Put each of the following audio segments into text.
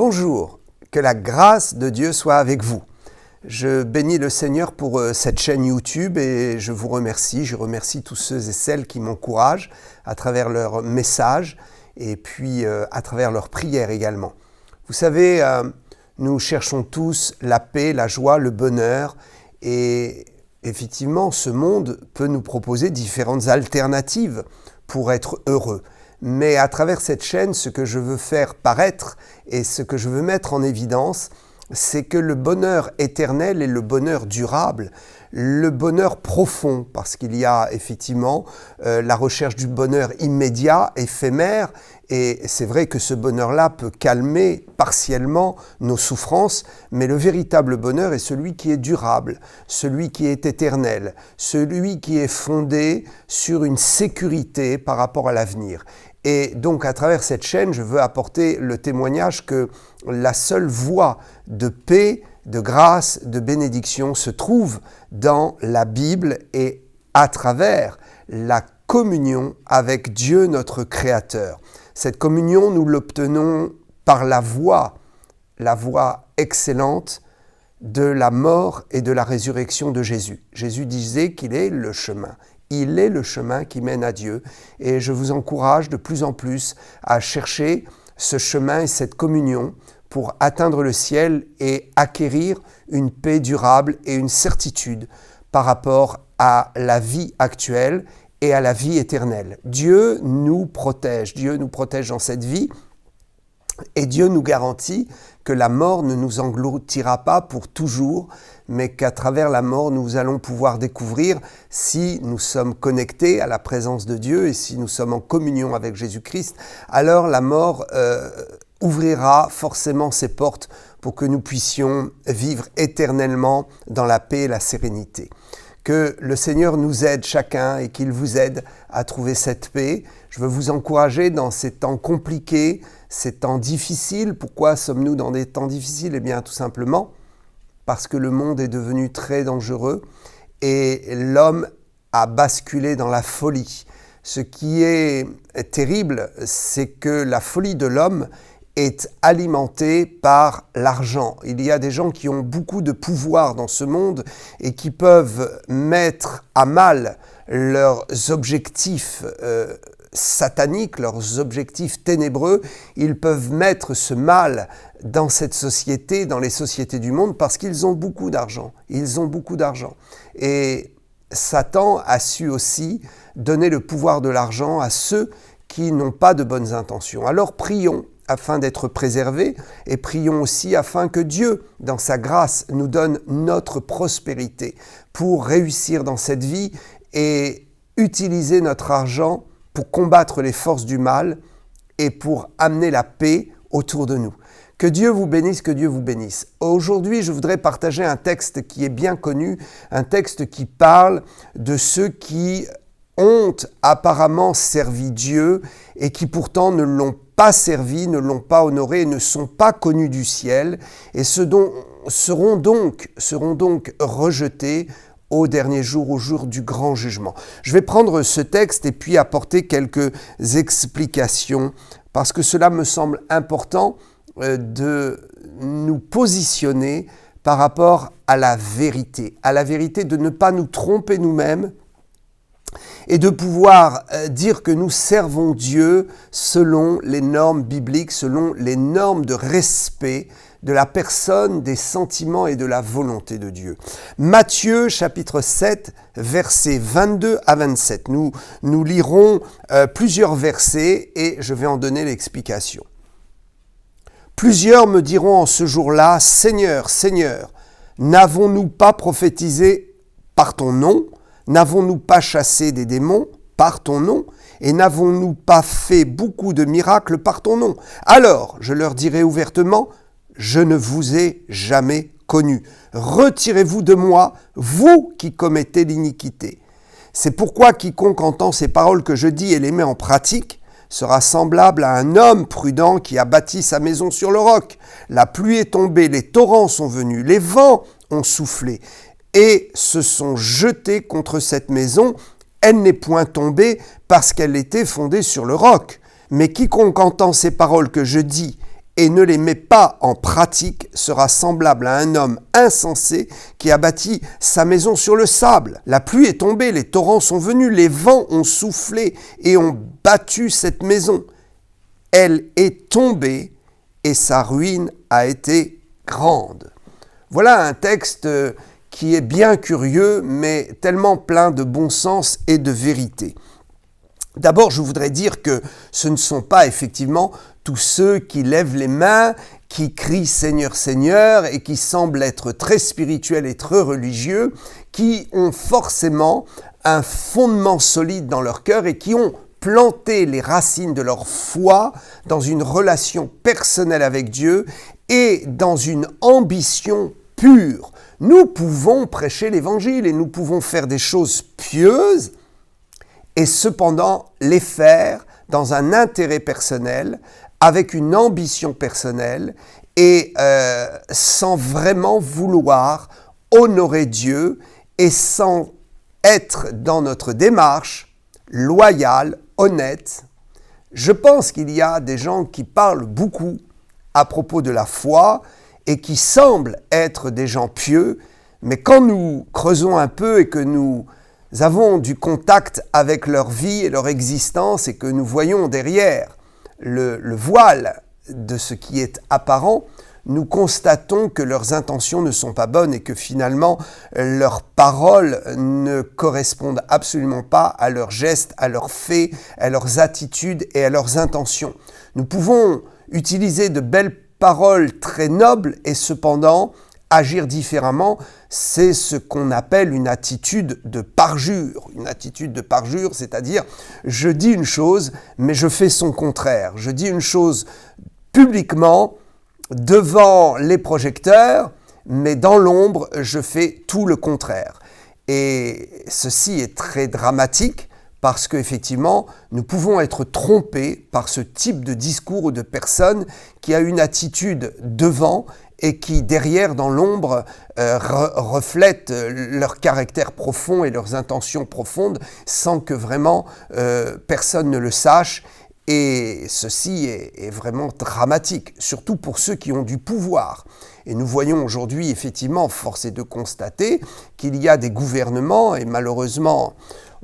Bonjour, que la grâce de Dieu soit avec vous. Je bénis le Seigneur pour cette chaîne YouTube et je vous remercie. Je remercie tous ceux et celles qui m'encouragent à travers leurs messages et puis à travers leurs prières également. Vous savez, nous cherchons tous la paix, la joie, le bonheur et effectivement, ce monde peut nous proposer différentes alternatives pour être heureux. Mais à travers cette chaîne, ce que je veux faire paraître et ce que je veux mettre en évidence, c'est que le bonheur éternel et le bonheur durable, le bonheur profond, parce qu'il y a effectivement la recherche du bonheur immédiat, éphémère, et c'est vrai que ce bonheur-là peut calmer partiellement nos souffrances, mais le véritable bonheur est celui qui est durable, celui qui est éternel, celui qui est fondé sur une sécurité par rapport à l'avenir. Et donc à travers cette chaîne, je veux apporter le témoignage que la seule voie de paix, de grâce, de bénédiction se trouve dans la Bible et à travers la communion avec Dieu notre Créateur. Cette communion, nous l'obtenons par la voie excellente de la mort et de la résurrection de Jésus. Jésus disait qu'il est le chemin. Il est le chemin qui mène à Dieu et je vous encourage de plus en plus à chercher ce chemin et cette communion pour atteindre le ciel et acquérir une paix durable et une certitude par rapport à la vie actuelle et à la vie éternelle. Dieu nous protège dans cette vie et Dieu nous garantit que la mort ne nous engloutira pas pour toujours, mais qu'à travers la mort, nous allons pouvoir découvrir si nous sommes connectés à la présence de Dieu et si nous sommes en communion avec Jésus-Christ, alors la mort ouvrira forcément ses portes pour que nous puissions vivre éternellement dans la paix et la sérénité. Que le Seigneur nous aide chacun et qu'il vous aide à trouver cette paix. Je veux vous encourager dans ces temps compliqués, ces temps difficiles. Pourquoi sommes-nous dans des temps difficiles ? Eh bien, tout simplement parce que le monde est devenu très dangereux et l'homme a basculé dans la folie. Ce qui est terrible, c'est que la folie de l'homme est alimentée par l'argent. Il y a des gens qui ont beaucoup de pouvoir dans ce monde et qui peuvent mettre à mal leurs objectifs sataniques, leurs objectifs ténébreux. Ils peuvent mettre ce mal dans cette société, dans les sociétés du monde, parce qu'ils ont beaucoup d'argent. Ils ont beaucoup d'argent. Et Satan a su aussi donner le pouvoir de l'argent à ceux qui n'ont pas de bonnes intentions. Alors prions afin d'être préservés et prions aussi afin que Dieu, dans sa grâce, nous donne notre prospérité pour réussir dans cette vie et utiliser notre argent pour combattre les forces du mal et pour amener la paix autour de nous. Que Dieu vous bénisse, que Dieu vous bénisse. Aujourd'hui, je voudrais partager un texte qui est bien connu, un texte qui parle de ceux qui ont apparemment servi Dieu et qui pourtant ne l'ont pas servi, ne l'ont pas honoré et ne sont pas connus du ciel et seront donc rejetés au dernier jour, au jour du grand jugement. Je vais prendre ce texte et puis apporter quelques explications parce que cela me semble important de nous positionner par rapport à la vérité, de ne pas nous tromper nous-mêmes et de pouvoir dire que nous servons Dieu selon les normes bibliques, selon les normes de respect de la personne, des sentiments et de la volonté de Dieu. Matthieu chapitre 7, versets 22 à 27. Nous lirons plusieurs versets et je vais en donner l'explication. Plusieurs me diront en ce jour-là, « Seigneur, Seigneur, n'avons-nous pas prophétisé par ton nom ? N'avons-nous pas chassé des démons par ton nom ? Et n'avons-nous pas fait beaucoup de miracles par ton nom ? Alors, je leur dirai ouvertement, je ne vous ai jamais connu. Retirez-vous de moi, vous qui commettez l'iniquité. C'est pourquoi quiconque entend ces paroles que je dis et les met en pratique sera semblable à un homme prudent qui a bâti sa maison sur le roc. La pluie est tombée, les torrents sont venus, les vents ont soufflé et se sont jetés contre cette maison. Elle n'est point tombée parce qu'elle était fondée sur le roc. Mais quiconque entend ces paroles que je dis et ne les met pas en pratique sera semblable à un homme insensé qui a bâti sa maison sur le sable. La pluie est tombée, les torrents sont venus, les vents ont soufflé et ont battu cette maison. Elle est tombée et sa ruine a été grande. Voilà un texte qui est bien curieux, mais tellement plein de bon sens et de vérité. D'abord, je voudrais dire que ce ne sont pas effectivement tous ceux qui lèvent les mains, qui crient « Seigneur, Seigneur » et qui semblent être très spirituels et très religieux, qui ont forcément un fondement solide dans leur cœur et qui ont planté les racines de leur foi dans une relation personnelle avec Dieu et dans une ambition pure. Nous pouvons prêcher l'Évangile et nous pouvons faire des choses pieuses et cependant les faire dans un intérêt personnel, avec une ambition personnelle et sans vraiment vouloir honorer Dieu et sans être dans notre démarche loyale, honnête. Je pense qu'il y a des gens qui parlent beaucoup à propos de la foi et qui semblent être des gens pieux, mais quand nous creusons un peu et que nous avons du contact avec leur vie et leur existence et que nous voyons derrière le voile de ce qui est apparent, nous constatons que leurs intentions ne sont pas bonnes et que finalement leurs paroles ne correspondent absolument pas à leurs gestes, à leurs faits, à leurs attitudes et à leurs intentions. Nous pouvons utiliser de belles paroles très nobles et cependant agir différemment, c'est ce qu'on appelle une attitude de parjure. Une attitude de parjure, c'est-à-dire je dis une chose, mais je fais son contraire. Je dis une chose publiquement, devant les projecteurs, mais dans l'ombre, je fais tout le contraire. Et ceci est très dramatique parce qu'effectivement, nous pouvons être trompés par ce type de discours ou de personne qui a une attitude devant et qui, derrière, dans l'ombre, reflètent leur caractère profond et leurs intentions profondes sans que vraiment personne ne le sache. Et ceci est vraiment dramatique, surtout pour ceux qui ont du pouvoir. Et nous voyons aujourd'hui, effectivement, force est de constater qu'il y a des gouvernements, et malheureusement,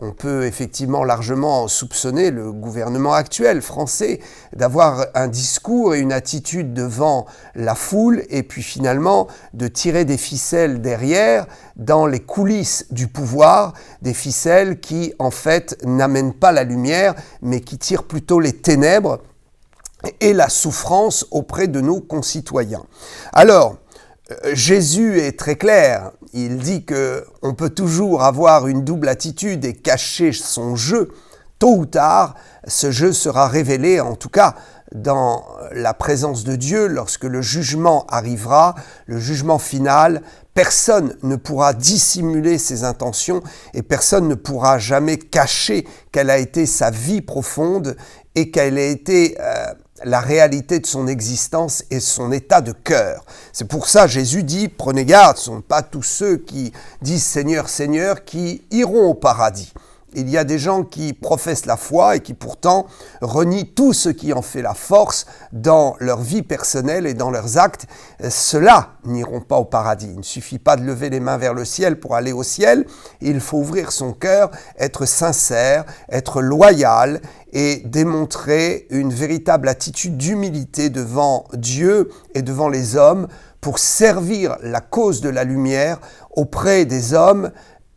on peut effectivement largement soupçonner le gouvernement actuel français d'avoir un discours et une attitude devant la foule et puis finalement de tirer des ficelles derrière dans les coulisses du pouvoir, des ficelles qui en fait n'amènent pas la lumière mais qui tirent plutôt les ténèbres et la souffrance auprès de nos concitoyens. Alors, Jésus est très clair, il dit qu'on peut toujours avoir une double attitude et cacher son jeu. Tôt ou tard, ce jeu sera révélé, en tout cas dans la présence de Dieu, lorsque le jugement arrivera, le jugement final. Personne ne pourra dissimuler ses intentions et personne ne pourra jamais cacher quelle a été sa vie profonde et quelle a été la réalité de son existence et son état de cœur. C'est pour ça Jésus dit, prenez garde, ce ne sont pas tous ceux qui disent Seigneur, Seigneur qui iront au paradis. Il y a des gens qui professent la foi et qui pourtant renient tout ce qui en fait la force dans leur vie personnelle et dans leurs actes. Ceux-là n'iront pas au paradis. Il ne suffit pas de lever les mains vers le ciel pour aller au ciel. Il faut ouvrir son cœur, être sincère, être loyal et démontrer une véritable attitude d'humilité devant Dieu et devant les hommes pour servir la cause de la lumière auprès des hommes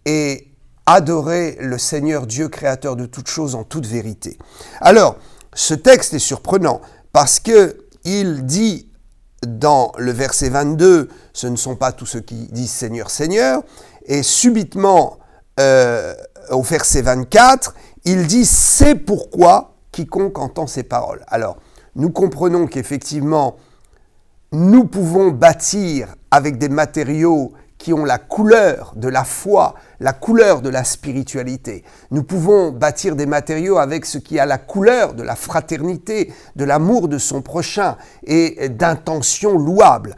et adorer le Seigneur Dieu créateur de toutes choses en toute vérité. Alors, ce texte est surprenant parce qu'il dit dans le verset 22, ce ne sont pas tous ceux qui disent Seigneur, Seigneur, et subitement au verset 24, il dit c'est pourquoi quiconque entend ces paroles. Alors, nous comprenons qu'effectivement, nous pouvons bâtir avec des matériaux qui ont la couleur de la foi, la couleur de la spiritualité. Nous pouvons bâtir des matériaux avec ce qui a la couleur de la fraternité, de l'amour de son prochain et d'intentions louables.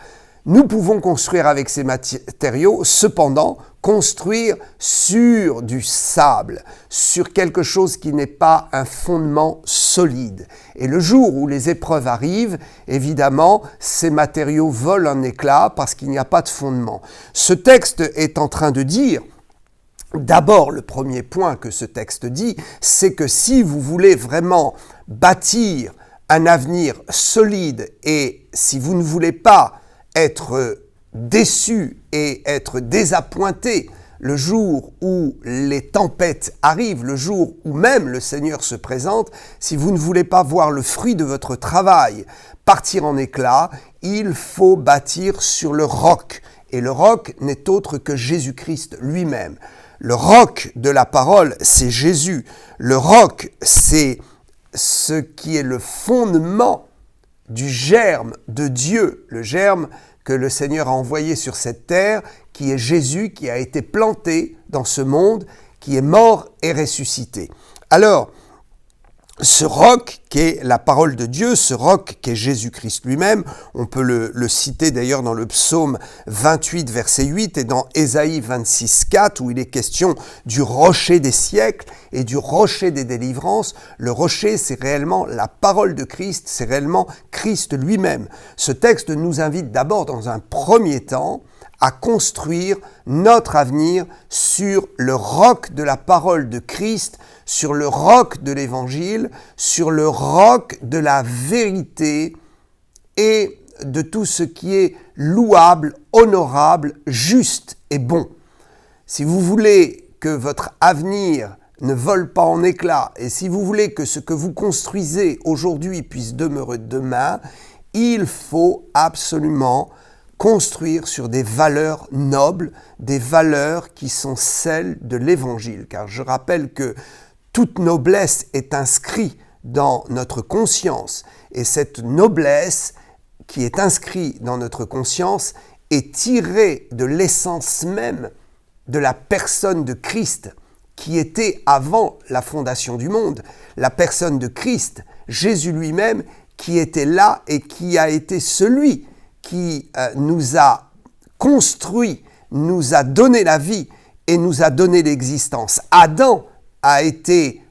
Nous pouvons construire avec ces matériaux, cependant, construire sur du sable, sur quelque chose qui n'est pas un fondement solide. Et le jour où les épreuves arrivent, évidemment, ces matériaux volent en éclats parce qu'il n'y a pas de fondement. Ce texte est en train de dire, d'abord, le premier point que ce texte dit, c'est que si vous voulez vraiment bâtir un avenir solide et si vous ne voulez pas être déçu et être désappointé le jour où les tempêtes arrivent, le jour où même le Seigneur se présente, si vous ne voulez pas voir le fruit de votre travail partir en éclats, il faut bâtir sur le roc. Et le roc n'est autre que Jésus-Christ lui-même. Le roc de la parole, c'est Jésus. Le roc, c'est ce qui est le fondement du germe de Dieu, le germe que le Seigneur a envoyé sur cette terre, qui est Jésus, qui a été planté dans ce monde, qui est mort et ressuscité. Alors, ce roc qui est la parole de Dieu, ce roc qui est Jésus-Christ lui-même, on peut le citer d'ailleurs dans le psaume 28, verset 8 et dans Ésaïe 26, 4, où il est question du rocher des siècles et du rocher des délivrances. Le rocher, c'est réellement la parole de Christ, c'est réellement Christ lui-même. Ce texte nous invite d'abord, dans un premier temps, à construire notre avenir sur le roc de la parole de Christ, sur le roc de l'Évangile, sur le roc de la vérité et de tout ce qui est louable, honorable, juste et bon. Si vous voulez que votre avenir ne vole pas en éclats et si vous voulez que ce que vous construisez aujourd'hui puisse demeurer demain, il faut absolument construire sur des valeurs nobles, des valeurs qui sont celles de l'Évangile. Car je rappelle que toute noblesse est inscrite dans notre conscience. Et cette noblesse qui est inscrite dans notre conscience est tirée de l'essence même de la personne de Christ, qui était avant la fondation du monde. La personne de Christ, Jésus lui-même, qui était là et qui a été celui qui nous a construit, nous a donné la vie et nous a donné l'existence. Adam a été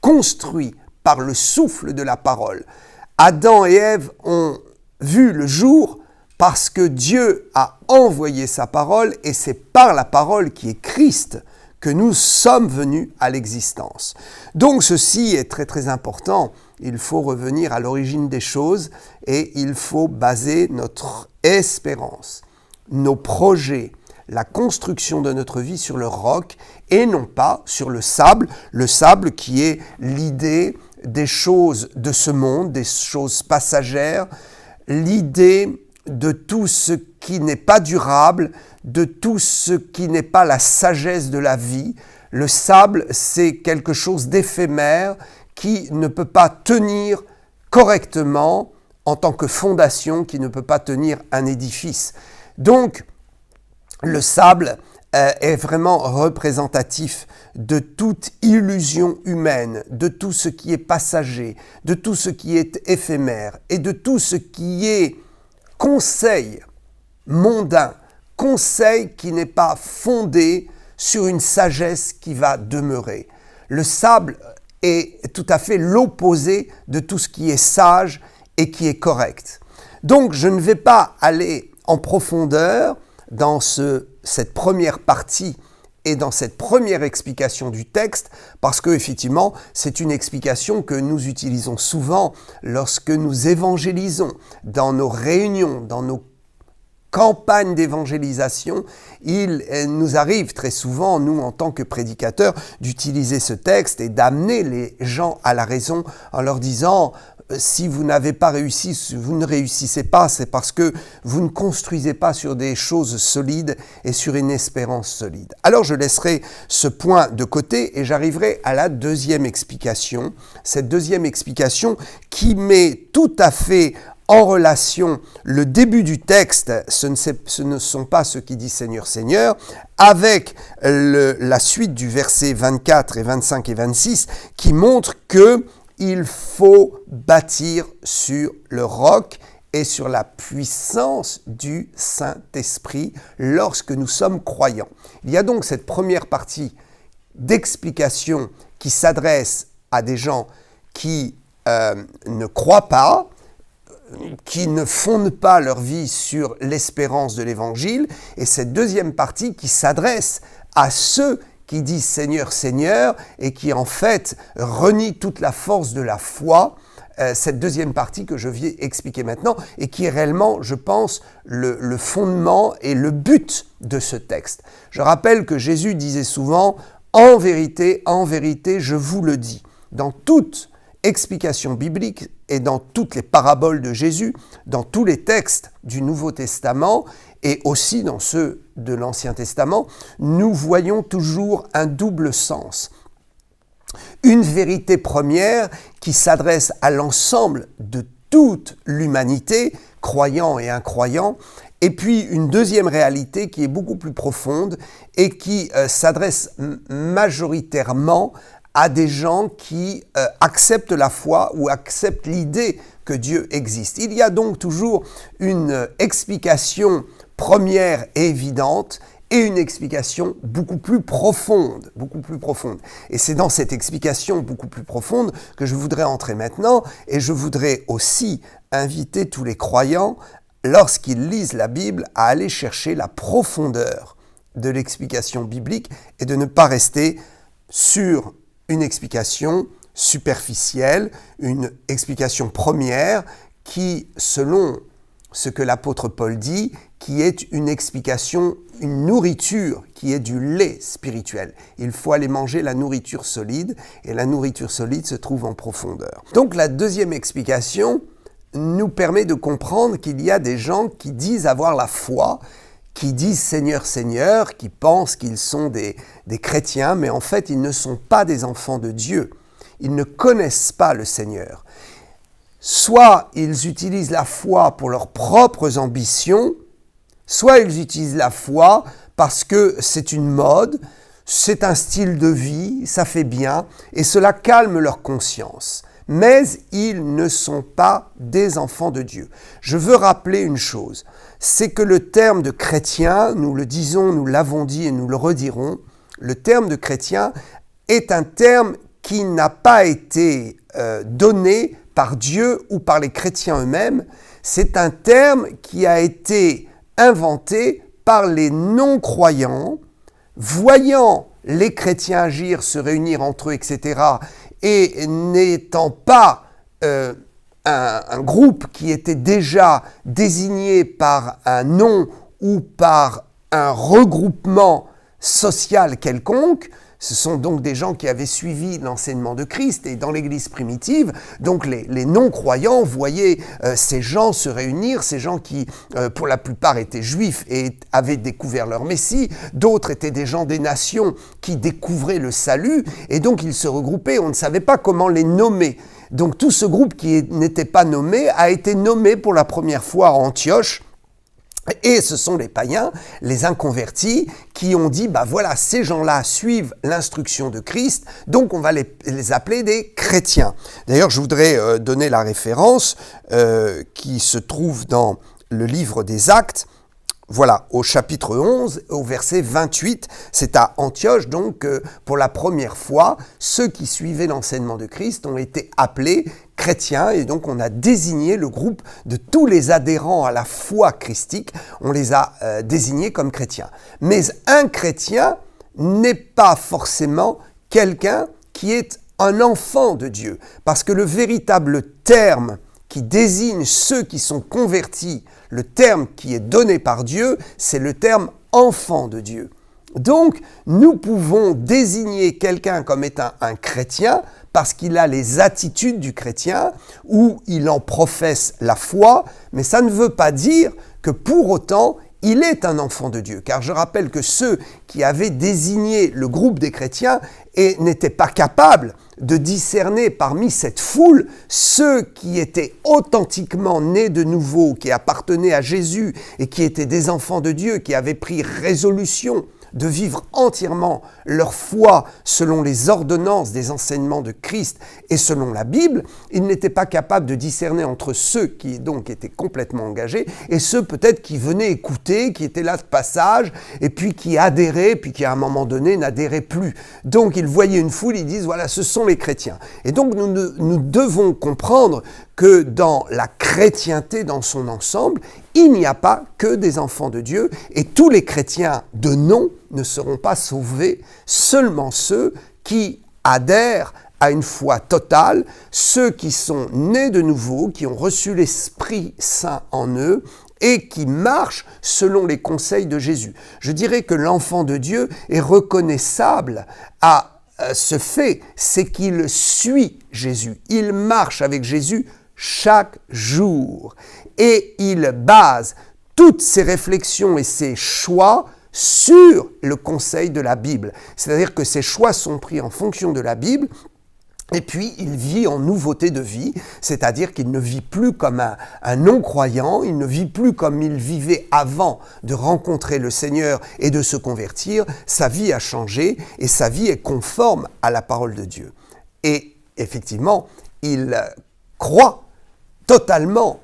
construit par le souffle de la parole. Adam et Ève ont vu le jour parce que Dieu a envoyé sa parole et c'est par la parole qui est Christ que nous sommes venus à l'existence. Donc ceci est très très important. Il faut revenir à l'origine des choses et il faut baser notre espérance, nos projets, la construction de notre vie sur le roc et non pas sur le sable qui est l'idée des choses de ce monde, des choses passagères, l'idée de tout ce qui n'est pas durable, de tout ce qui n'est pas la sagesse de la vie. Le sable, c'est quelque chose d'éphémère qui ne peut pas tenir correctement en tant que fondation, qui ne peut pas tenir un édifice. Donc, le sable est vraiment représentatif de toute illusion humaine, de tout ce qui est passager, de tout ce qui est éphémère et de tout ce qui est conseil mondain, conseil qui n'est pas fondé sur une sagesse qui va demeurer. Le sable est tout à fait l'opposé de tout ce qui est sage et qui est correct. Donc, je ne vais pas aller en profondeur dans cette première partie et dans cette première explication du texte, parce que effectivement, c'est une explication que nous utilisons souvent lorsque nous évangélisons dans nos réunions, dans nos campagnes d'évangélisation. Il nous arrive très souvent, nous en tant que prédicateurs, d'utiliser ce texte et d'amener les gens à la raison en leur disant si vous n'avez pas réussi, si vous ne réussissez pas, c'est parce que vous ne construisez pas sur des choses solides et sur une espérance solide. Alors je laisserai ce point de côté et j'arriverai à la deuxième explication. Cette deuxième explication qui met tout à fait en relation le début du texte, ce ne sont pas ceux qui disent Seigneur, Seigneur, avec la suite du verset 24 et 25 et 26 qui montre que il faut bâtir sur le roc et sur la puissance du Saint-Esprit lorsque nous sommes croyants. Il y a donc cette première partie d'explication qui s'adresse à des gens qui ne croient pas, qui ne fondent pas leur vie sur l'espérance de l'Évangile, et cette deuxième partie qui s'adresse à ceux qui disent Seigneur, Seigneur, et qui en fait renient toute la force de la foi, cette deuxième partie que je viens expliquer maintenant, et qui est réellement, je pense, le fondement et le but de ce texte. Je rappelle que Jésus disait souvent « En vérité, je vous le dis ». Dans toute explication biblique et dans toutes les paraboles de Jésus, dans tous les textes du Nouveau Testament et aussi dans ceux de l'Ancien Testament, nous voyons toujours un double sens. Une vérité première qui s'adresse à l'ensemble de toute l'humanité, croyants et incroyants, et puis une deuxième réalité qui est beaucoup plus profonde et qui s'adresse majoritairement à des gens qui acceptent la foi ou acceptent l'idée que Dieu existe. Il y a donc toujours une explication première et évidente et une explication beaucoup plus profonde. Et c'est dans cette explication beaucoup plus profonde que je voudrais entrer maintenant, et je voudrais aussi inviter tous les croyants, lorsqu'ils lisent la Bible, à aller chercher la profondeur de l'explication biblique et de ne pas rester sur une explication superficielle, une explication première qui, selon ce que l'apôtre Paul dit, qui est une explication, une nourriture qui est du lait spirituel. Il faut aller manger la nourriture solide, et la nourriture solide se trouve en profondeur. Donc la deuxième explication nous permet de comprendre qu'il y a des gens qui disent avoir la foi, qui disent Seigneur, Seigneur, qui pensent qu'ils sont des chrétiens, mais en fait ils ne sont pas des enfants de Dieu. Ils ne connaissent pas le Seigneur. Soit ils utilisent la foi pour leurs propres ambitions, soit ils utilisent la foi parce que c'est une mode, c'est un style de vie, ça fait bien, et cela calme leur conscience. Mais ils ne sont pas des enfants de Dieu. Je veux rappeler une chose, c'est que le terme de chrétien, nous le disons, nous l'avons dit et nous le redirons, le terme de chrétien est un terme qui n'a pas été donné par Dieu ou par les chrétiens eux-mêmes. C'est un terme qui a été inventé par les non-croyants, voyant les chrétiens agir, se réunir entre eux, etc., et n'étant pas un groupe qui était déjà désigné par un nom ou par un regroupement social quelconque. Ce sont donc des gens qui avaient suivi l'enseignement de Christ, et dans l'Église primitive, donc les non-croyants voyaient ces gens se réunir, ces gens qui, pour la plupart, étaient juifs et avaient découvert leur Messie, d'autres étaient des gens des nations qui découvraient le salut, et donc ils se regroupaient, on ne savait pas comment les nommer. Donc tout ce groupe qui n'était pas nommé a été nommé pour la première fois à Antioche. Et ce sont les païens, les inconvertis, qui ont dit, voilà, ces gens-là suivent l'instruction de Christ, donc on va les appeler des chrétiens. D'ailleurs, je voudrais donner la référence qui se trouve dans le livre des Actes, voilà, au chapitre 11, au verset 28, c'est à Antioche, donc pour la première fois, ceux qui suivaient l'enseignement de Christ ont été appelés chrétiens, et donc on a désigné le groupe de tous les adhérents à la foi christique, on les a désignés comme chrétiens. Mais un chrétien n'est pas forcément quelqu'un qui est un enfant de Dieu, parce que le véritable terme qui désigne ceux qui sont convertis, le terme qui est donné par Dieu, c'est le terme enfant de Dieu. Donc, nous pouvons désigner quelqu'un comme étant un chrétien parce qu'il a les attitudes du chrétien ou il en professe la foi, mais ça ne veut pas dire que pour autant, il est un enfant de Dieu. Car je rappelle que ceux qui avaient désigné le groupe des chrétiens n'étaient pas capables de discerner parmi cette foule ceux qui étaient authentiquement nés de nouveau, qui appartenaient à Jésus et qui étaient des enfants de Dieu, qui avaient pris résolution de vivre entièrement leur foi selon les ordonnances des enseignements de Christ et selon la Bible, ils n'étaient pas capables de discerner entre ceux qui donc étaient complètement engagés et ceux peut-être qui venaient écouter, qui étaient là de passage et puis qui adhéraient, puis qui à un moment donné n'adhéraient plus. Donc ils voyaient une foule, ils disent voilà, ce sont les chrétiens. Et donc nous devons comprendre que dans la chrétienté dans son ensemble, il n'y a pas que des enfants de Dieu et tous les chrétiens de nom ne seront pas sauvés, seulement ceux qui adhèrent à une foi totale, ceux qui sont nés de nouveau, qui ont reçu l'Esprit Saint en eux et qui marchent selon les conseils de Jésus. Je dirais que l'enfant de Dieu est reconnaissable à ce fait, c'est qu'il suit Jésus, il marche avec Jésus chaque jour et il base toutes ses réflexions et ses choix sur le conseil de la Bible. C'est-à-dire que ses choix sont pris en fonction de la Bible. Et puis, il vit en nouveauté de vie, c'est-à-dire qu'il ne vit plus comme un non-croyant, il ne vit plus comme il vivait avant de rencontrer le Seigneur et de se convertir. Sa vie a changé et sa vie est conforme à la parole de Dieu. Et effectivement, il croit totalement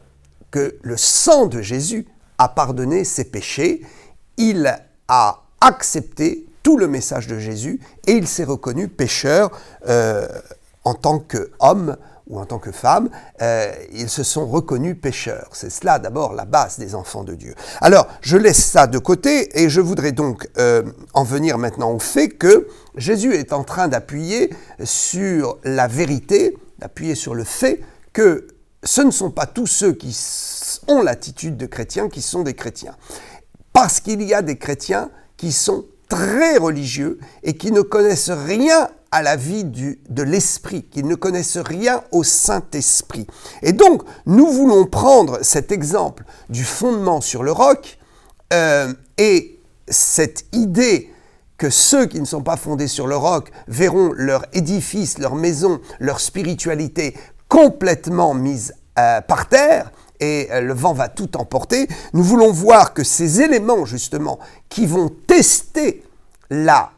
que le sang de Jésus a pardonné ses péchés, il a accepté tout le message de Jésus et il s'est reconnu pécheur en tant qu'homme ou en tant que femme, ils se sont reconnus pécheurs. C'est cela d'abord la base des enfants de Dieu. Alors, je laisse ça de côté et je voudrais donc en venir maintenant au fait que Jésus est en train d'appuyer sur la vérité, d'appuyer sur le fait que ce ne sont pas tous ceux qui ont l'attitude de chrétiens qui sont des chrétiens. Parce qu'il y a des chrétiens qui sont très religieux et qui ne connaissent rien à la vie de l'Esprit, qui ne connaissent rien au Saint-Esprit. Et donc, nous voulons prendre cet exemple du fondement sur le roc et cette idée que ceux qui ne sont pas fondés sur le roc verront leur édifice, leur maison, leur spiritualité complètement mise par terre, et le vent va tout emporter. Nous voulons voir que ces éléments, justement, qui vont tester la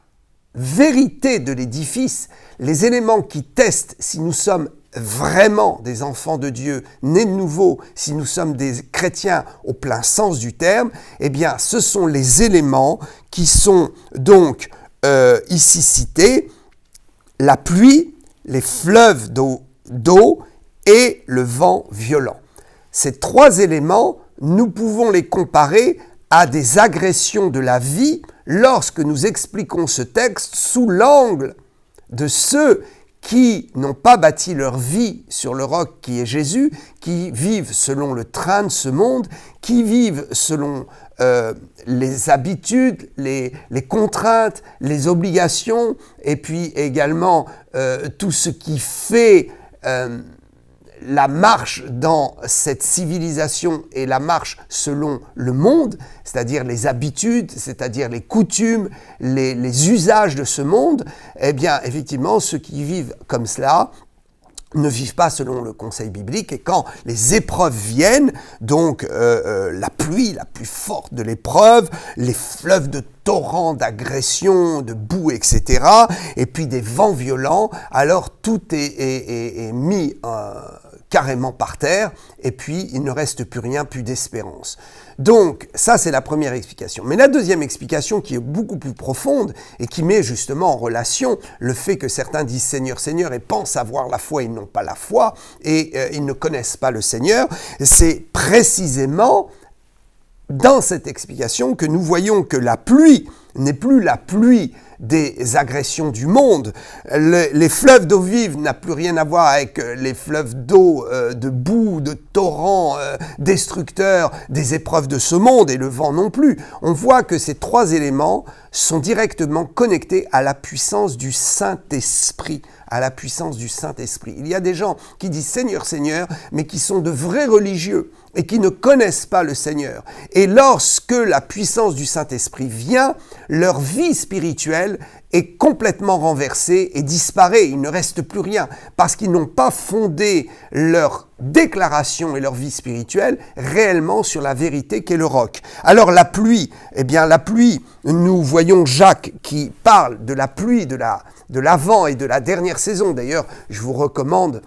vérité de l'édifice, les éléments qui testent si nous sommes vraiment des enfants de Dieu, nés de nouveau, si nous sommes des chrétiens au plein sens du terme, eh bien, ce sont les éléments qui sont donc ici cités, la pluie, les fleuves d'eau et le vent violent. Ces trois éléments, nous pouvons les comparer à des agressions de la vie lorsque nous expliquons ce texte sous l'angle de ceux qui n'ont pas bâti leur vie sur le roc qui est Jésus, qui vivent selon le train de ce monde, qui vivent selon les habitudes, les contraintes, les obligations, et puis également tout ce qui fait la marche dans cette civilisation et la marche selon le monde, c'est-à-dire les habitudes, c'est-à-dire les coutumes, les usages de ce monde, eh bien, effectivement, ceux qui vivent comme cela ne vivent pas selon le conseil biblique et quand les épreuves viennent, donc la pluie la plus forte de l'épreuve, les fleuves de torrents d'agression, de boue, etc., et puis des vents violents, alors tout est mis carrément par terre, et puis il ne reste plus rien, plus d'espérance. Donc, ça c'est la première explication. Mais la deuxième explication qui est beaucoup plus profonde et qui met justement en relation le fait que certains disent Seigneur, Seigneur et pensent avoir la foi, ils n'ont pas la foi et ils ne connaissent pas le Seigneur, c'est précisément dans cette explication que nous voyons que la pluie n'est plus la pluie des agressions du monde. Les fleuves d'eau vive n'ont plus rien à voir avec les fleuves d'eau, de boue, de torrents destructeurs, des épreuves de ce monde et le vent non plus. On voit que ces trois éléments sont directement connectés à la puissance du Saint-Esprit. À la puissance du Saint-Esprit. Il y a des gens qui disent Seigneur, Seigneur, mais qui sont de vrais religieux et qui ne connaissent pas le Seigneur. Et lorsque la puissance du Saint-Esprit vient, leur vie spirituelle est complètement renversée et disparaît. Il ne reste plus rien parce qu'ils n'ont pas fondé leur déclaration et leur vie spirituelle réellement sur la vérité qu'est le roc. Alors la pluie, nous voyons Jacques qui parle de la pluie de l'avant et de la dernière saison. D'ailleurs, je vous recommande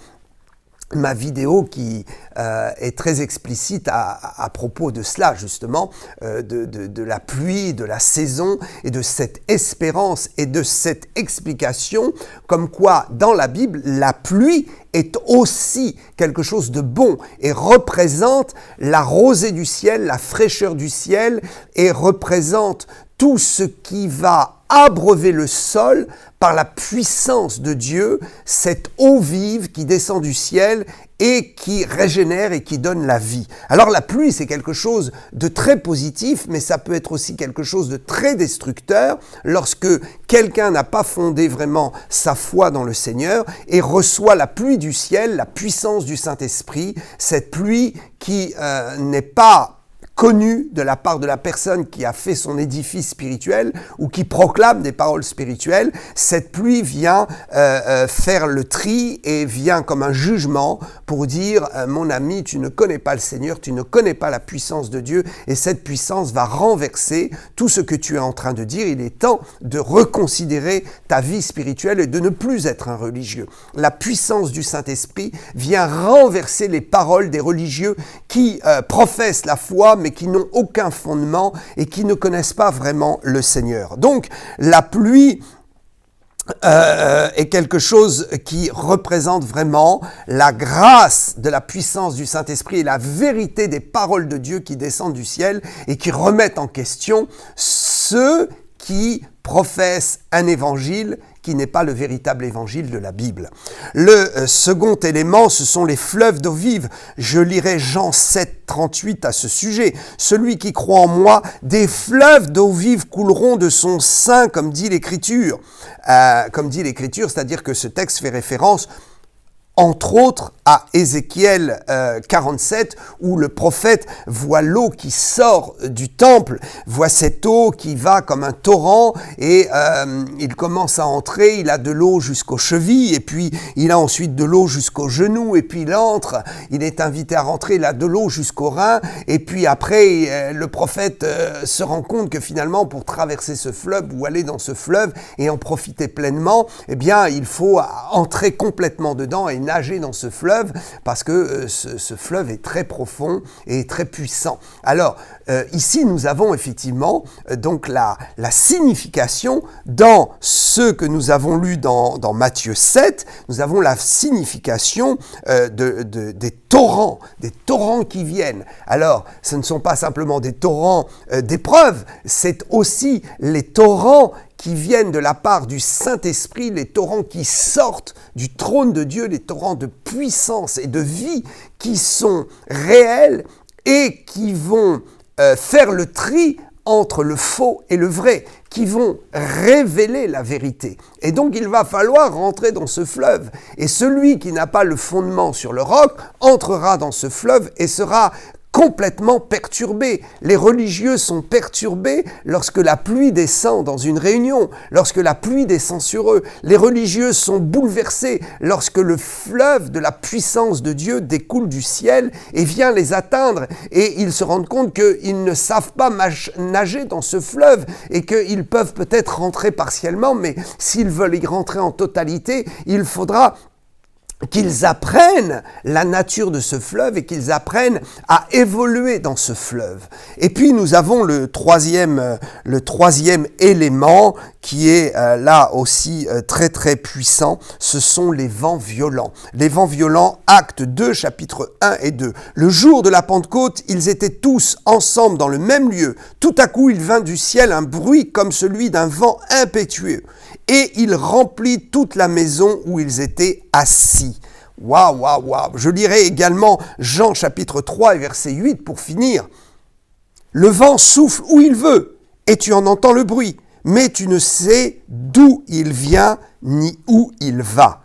ma vidéo qui est très explicite à propos de cela, justement, de la pluie, de la saison et de cette espérance et de cette explication, comme quoi dans la Bible, la pluie est aussi quelque chose de bon et représente la rosée du ciel, la fraîcheur du ciel et représente tout ce qui va abreuver le sol par la puissance de Dieu, cette eau vive qui descend du ciel et qui régénère et qui donne la vie. Alors la pluie, c'est quelque chose de très positif, mais ça peut être aussi quelque chose de très destructeur lorsque quelqu'un n'a pas fondé vraiment sa foi dans le Seigneur et reçoit la pluie du ciel, la puissance du Saint-Esprit, cette pluie qui n'est pas connu de la part de la personne qui a fait son édifice spirituel ou qui proclame des paroles spirituelles. Cette pluie vient faire le tri et vient comme un jugement pour dire mon ami, tu ne connais pas le Seigneur, tu ne connais pas la puissance de Dieu et cette puissance va renverser tout ce que tu es en train de dire. Il est temps de reconsidérer ta vie spirituelle et de ne plus être un religieux. La puissance du Saint-Esprit vient renverser les paroles des religieux qui professent la foi mais qui n'ont aucun fondement et qui ne connaissent pas vraiment le Seigneur. Donc, la pluie est quelque chose qui représente vraiment la grâce de la puissance du Saint-Esprit et la vérité des paroles de Dieu qui descendent du ciel et qui remettent en question ceux qui professent un évangile qui n'est pas le véritable évangile de la Bible. Le second élément, ce sont les fleuves d'eau vive. Je lirai Jean 7, 38 à ce sujet. Celui qui croit en moi, des fleuves d'eau vive couleront de son sein, comme dit l'Écriture. C'est-à-dire que ce texte fait référence entre autres à Ézéchiel 47, où le prophète voit l'eau qui sort du temple, voit cette eau qui va comme un torrent, et il commence à entrer, il a de l'eau jusqu'aux chevilles, et puis il a ensuite de l'eau jusqu'aux genoux, et puis il entre, il est invité à rentrer, il a de l'eau jusqu'aux reins, et puis après, le prophète se rend compte que finalement, pour traverser ce fleuve, ou aller dans ce fleuve, et en profiter pleinement, eh bien, il faut entrer complètement dedans, et nager dans ce fleuve parce que ce fleuve est très profond et très puissant. Alors, ici, nous avons effectivement donc la signification dans ce que nous avons lu dans Matthieu 7, nous avons la signification des torrents qui viennent. Alors, ce ne sont pas simplement des torrents d'épreuves, c'est aussi les torrents qui viennent de la part du Saint-Esprit, les torrents qui sortent du trône de Dieu, les torrents de puissance et de vie qui sont réels et qui vont faire le tri entre le faux et le vrai, qui vont révéler la vérité. Et donc il va falloir rentrer dans ce fleuve. Et celui qui n'a pas le fondement sur le roc entrera dans ce fleuve et sera complètement perturbés. Les religieux sont perturbés lorsque la pluie descend dans une réunion, lorsque la pluie descend sur eux. Les religieux sont bouleversés lorsque le fleuve de la puissance de Dieu découle du ciel et vient les atteindre. Et ils se rendent compte qu'ils ne savent pas nager dans ce fleuve et qu'ils peuvent peut-être rentrer partiellement, mais s'ils veulent y rentrer en totalité, il faudra qu'ils apprennent la nature de ce fleuve et qu'ils apprennent à évoluer dans ce fleuve. Et puis nous avons le troisième élément qui est là aussi très très puissant, ce sont les vents violents. Les vents violents, Actes 2, chapitres 1 et 2. Le jour de la Pentecôte, ils étaient tous ensemble dans le même lieu. Tout à coup, il vint du ciel un bruit comme celui d'un vent impétueux. Et il remplit toute la maison où ils étaient assis. Waouh, waouh, waouh. Je lirai également Jean chapitre 3 et verset 8 pour finir. Le vent souffle où il veut et tu en entends le bruit, mais tu ne sais d'où il vient ni où il va.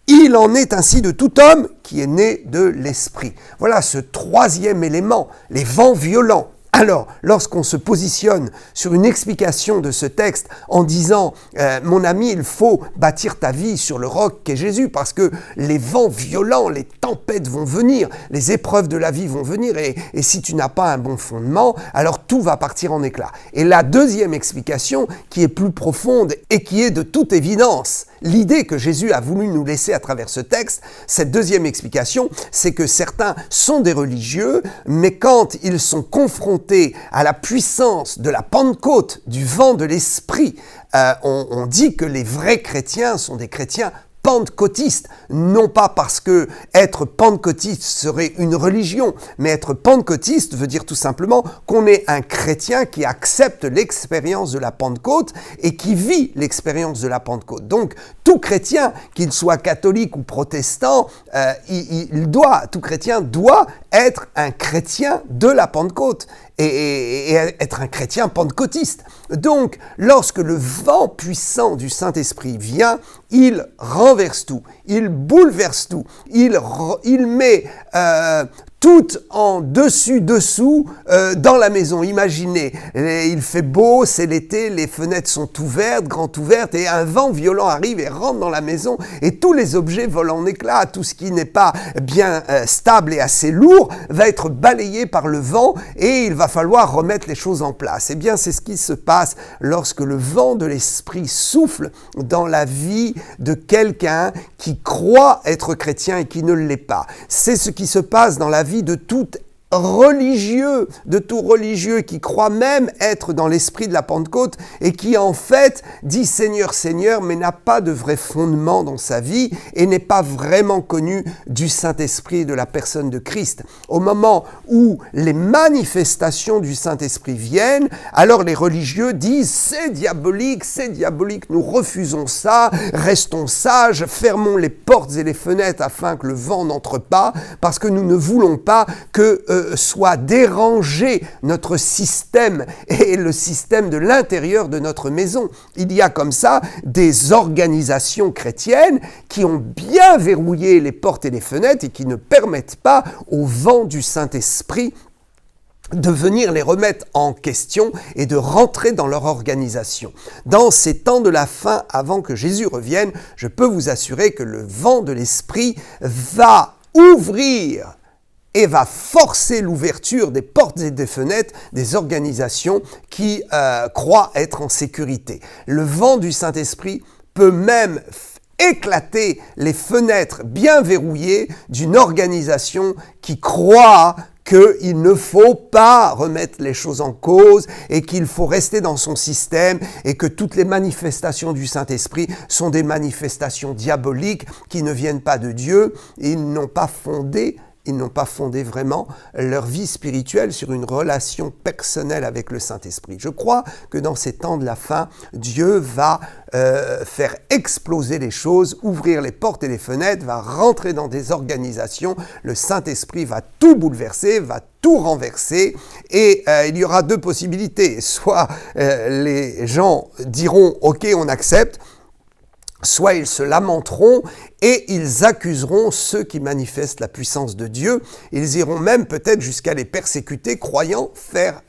Il en est ainsi de tout homme qui est né de l'esprit. Voilà ce troisième élément, les vents violents. Alors, lorsqu'on se positionne sur une explication de ce texte en disant « Mon ami, il faut bâtir ta vie sur le roc qu'est Jésus parce que les vents violents, les tempêtes vont venir, les épreuves de la vie vont venir et si tu n'as pas un bon fondement, alors tout va partir en éclats. » Et la deuxième explication qui est plus profonde et qui est de toute évidence l'idée que Jésus a voulu nous laisser à travers ce texte, cette deuxième explication, c'est que certains sont des religieux, mais quand ils sont confrontés à la puissance de la Pentecôte, du vent de l'Esprit, on dit que les vrais chrétiens sont des chrétiens pentecôtiste, non pas parce que être pentecôtiste serait une religion, mais être pentecôtiste veut dire tout simplement qu'on est un chrétien qui accepte l'expérience de la Pentecôte et qui vit l'expérience de la Pentecôte. Donc, tout chrétien, qu'il soit catholique ou protestant, tout chrétien doit être un chrétien de la Pentecôte et être un chrétien pentecôtiste. Donc, lorsque le vent puissant du Saint-Esprit vient, il renverse tout, il bouleverse tout, il met tout en dessus-dessous dans la maison. Imaginez, il fait beau, c'est l'été, les fenêtres sont ouvertes, grandes ouvertes, et un vent violent arrive et rentre dans la maison, et tous les objets volent en éclats. Tout ce qui n'est pas bien stable et assez lourd va être balayé par le vent, et il va falloir remettre les choses en place. Eh bien, c'est ce qui se passe lorsque le vent de l'Esprit souffle dans la vie de quelqu'un qui croit être chrétien et qui ne l'est pas. C'est ce qui se passe dans la vie de tout religieux qui croit même être dans l'esprit de la Pentecôte et qui en fait dit Seigneur, Seigneur, mais n'a pas de vrai fondement dans sa vie et n'est pas vraiment connu du Saint-Esprit et de la personne de Christ. Au moment où les manifestations du Saint-Esprit viennent, alors les religieux disent c'est diabolique, nous refusons ça, restons sages, fermons les portes et les fenêtres afin que le vent n'entre pas, parce que nous ne voulons pas que soit dérangé notre système et le système de l'intérieur de notre maison. Il y a comme ça des organisations chrétiennes qui ont bien verrouillé les portes et les fenêtres et qui ne permettent pas au vent du Saint-Esprit de venir les remettre en question et de rentrer dans leur organisation. Dans ces temps de la fin, avant que Jésus revienne, je peux vous assurer que le vent de l'Esprit va ouvrir et va forcer l'ouverture des portes et des fenêtres des organisations qui croient être en sécurité. Le vent du Saint-Esprit peut même éclater les fenêtres bien verrouillées d'une organisation qui croit qu'il ne faut pas remettre les choses en cause et qu'il faut rester dans son système et que toutes les manifestations du Saint-Esprit sont des manifestations diaboliques qui ne viennent pas de Dieu. Ils n'ont pas fondé vraiment leur vie spirituelle sur une relation personnelle avec le Saint-Esprit. Je crois que dans ces temps de la fin, Dieu va faire exploser les choses, ouvrir les portes et les fenêtres, va rentrer dans des organisations. Le Saint-Esprit va tout bouleverser, va tout renverser et il y aura deux possibilités. Soit les gens diront « Ok, on accepte », soit ils se lamenteront et ils accuseront ceux qui manifestent la puissance de Dieu. Ils iront même peut-être jusqu'à les persécuter, croyant faire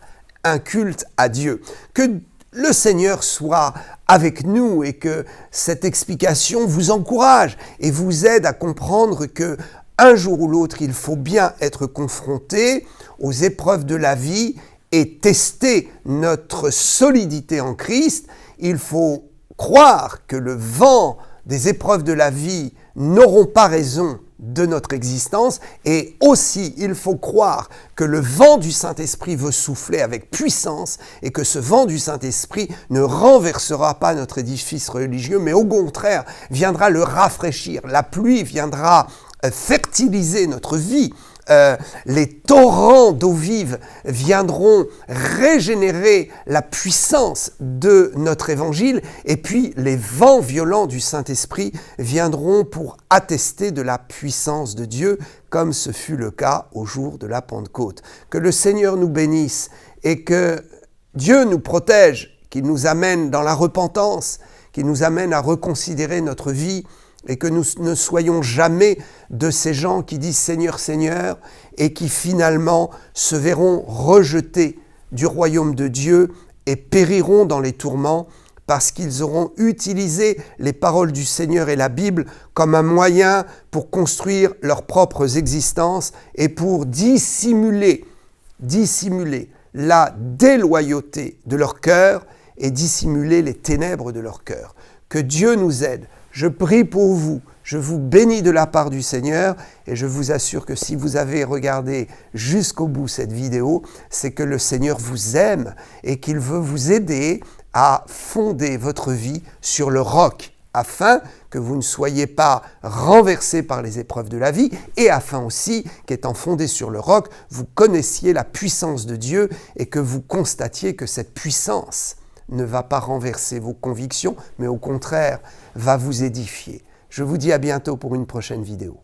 un culte à Dieu. Que le Seigneur soit avec nous et que cette explication vous encourage et vous aide à comprendre que un jour ou l'autre, il faut bien être confronté aux épreuves de la vie et tester notre solidité en Christ. Il faut croire que le vent des épreuves de la vie n'auront pas raison de notre existence et aussi il faut croire que le vent du Saint-Esprit veut souffler avec puissance et que ce vent du Saint-Esprit ne renversera pas notre édifice religieux mais au contraire viendra le rafraîchir. La pluie viendra fertiliser notre vie. Les torrents d'eau vive viendront régénérer la puissance de notre évangile et puis les vents violents du Saint-Esprit viendront pour attester de la puissance de Dieu comme ce fut le cas au jour de la Pentecôte. Que le Seigneur nous bénisse et que Dieu nous protège, qu'il nous amène dans la repentance, qu'il nous amène à reconsidérer notre vie et que nous ne soyons jamais de ces gens qui disent « Seigneur, Seigneur » et qui finalement se verront rejetés du royaume de Dieu et périront dans les tourments parce qu'ils auront utilisé les paroles du Seigneur et la Bible comme un moyen pour construire leurs propres existences et pour dissimuler la déloyauté de leur cœur et dissimuler les ténèbres de leur cœur. Que Dieu nous aide. Je prie pour vous. Je vous bénis de la part du Seigneur et je vous assure que si vous avez regardé jusqu'au bout cette vidéo, c'est que le Seigneur vous aime et qu'il veut vous aider à fonder votre vie sur le roc, afin que vous ne soyez pas renversés par les épreuves de la vie et afin aussi qu'étant fondé sur le roc, vous connaissiez la puissance de Dieu et que vous constatiez que cette puissance ne va pas renverser vos convictions, mais au contraire, va vous édifier. Je vous dis à bientôt pour une prochaine vidéo.